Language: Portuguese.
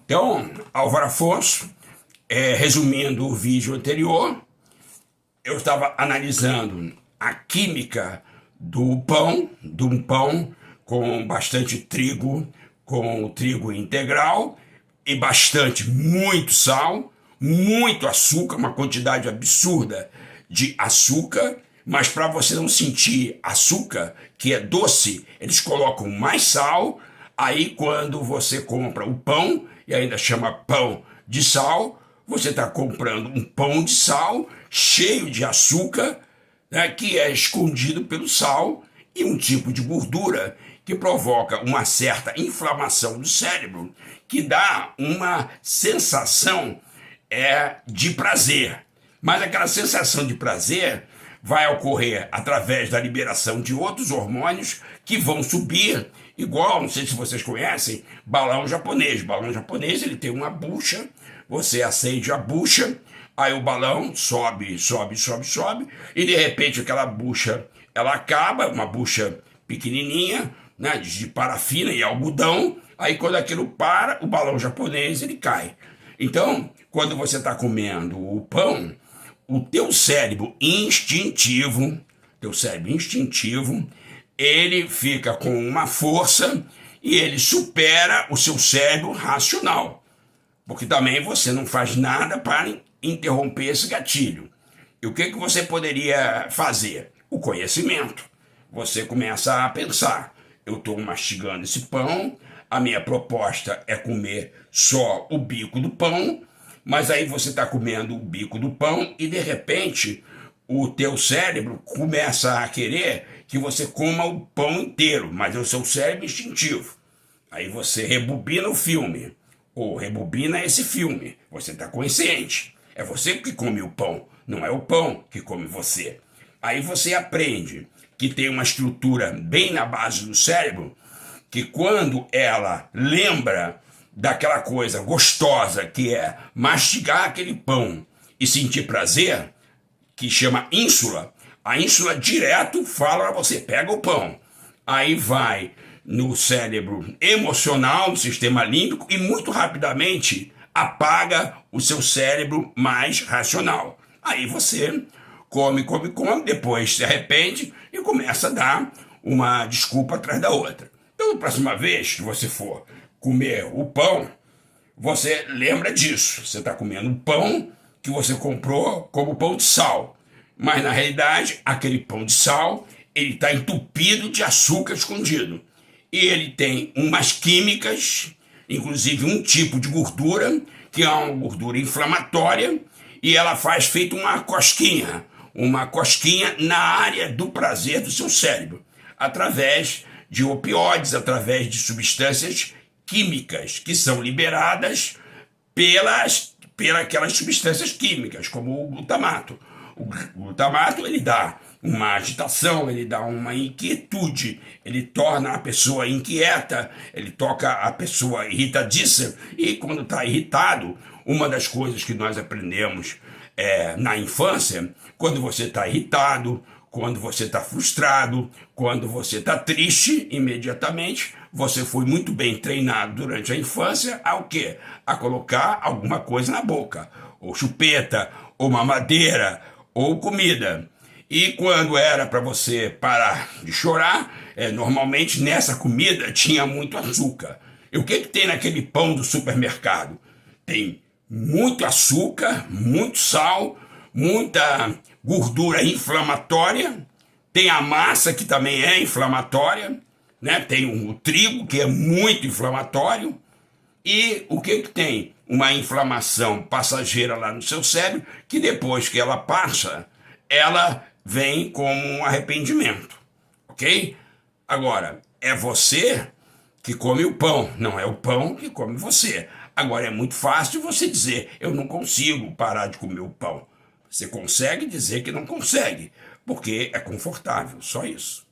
Então, Álvaro Afonso, resumindo o vídeo anterior, eu estava analisando a química do pão, de um pão com bastante trigo, com o trigo integral e muito sal, muito açúcar, uma quantidade absurda de açúcar, mas para você não sentir açúcar, que é doce, eles colocam mais sal. Aí quando você compra o pão, e ainda chama pão de sal, você está comprando um pão de sal cheio de açúcar, né, que é escondido pelo sal, e um tipo de gordura que provoca uma certa inflamação do cérebro, que dá uma sensação de prazer. Mas aquela sensação de prazer vai ocorrer através da liberação de outros hormônios que vão subir, igual, não sei se vocês conhecem, balão japonês. Balão japonês, ele tem uma bucha, você acende a bucha, aí o balão sobe, e de repente aquela bucha, ela acaba, uma bucha pequenininha, né, de parafina e algodão, aí quando aquilo para, o balão japonês, ele cai. Então, quando você está comendo o pão, o teu cérebro instintivo, ele fica com uma força e ele supera o seu cérebro racional. Porque também você não faz nada para interromper esse gatilho. E o que você poderia fazer? O conhecimento. Você começa a pensar, eu estou mastigando esse pão, a minha proposta é comer só o bico do pão, mas aí você está comendo o bico do pão e de repente o teu cérebro começa a querer que você coma o pão inteiro, mas é o seu cérebro instintivo. Aí você rebobina o filme, ou rebobina esse filme, você está consciente. É você que come o pão, não é o pão que come você. Aí você aprende que tem uma estrutura bem na base do cérebro, que quando ela lembra daquela coisa gostosa que é mastigar aquele pão e sentir prazer, que chama ínsula, a ínsula direto fala para você, pega o pão. Aí vai no cérebro emocional, no sistema límbico, e muito rapidamente apaga o seu cérebro mais racional. Aí você come, depois se arrepende e começa a dar uma desculpa atrás da outra. Então, na próxima vez que você for comer o pão, você lembra disso. Você está comendo um pão que você comprou como pão de sal. Mas, na realidade, aquele pão de sal, ele está entupido de açúcar escondido. E ele tem umas químicas, inclusive um tipo de gordura, que é uma gordura inflamatória, e ela faz feito uma cosquinha na área do prazer do seu cérebro, através de opioides, através de substâncias químicas que são liberadas pelas aquelas substâncias químicas, como o glutamato. O glutamato, ele dá uma agitação, ele dá uma inquietude, ele torna a pessoa inquieta, ele toca a pessoa irritadiça, e quando está irritado, uma das coisas que nós aprendemos na infância, quando você está irritado, quando você está frustrado, quando você está triste, imediatamente você foi muito bem treinado durante a infância ao quê? A colocar alguma coisa na boca, ou chupeta, ou mamadeira, ou comida. E quando era para você parar de chorar, normalmente nessa comida tinha muito açúcar. E o que tem naquele pão do supermercado? Tem muito açúcar, muito sal, muita gordura inflamatória, tem a massa que também é inflamatória, né? Tem o trigo que é muito inflamatório, e o que tem? Uma inflamação passageira lá no seu cérebro, que depois que ela passa, ela vem como um arrependimento, ok? Agora, é você que come o pão, não é o pão que come você. Agora, é muito fácil você dizer, eu não consigo parar de comer o pão. Você consegue dizer que não consegue, porque é confortável, só isso.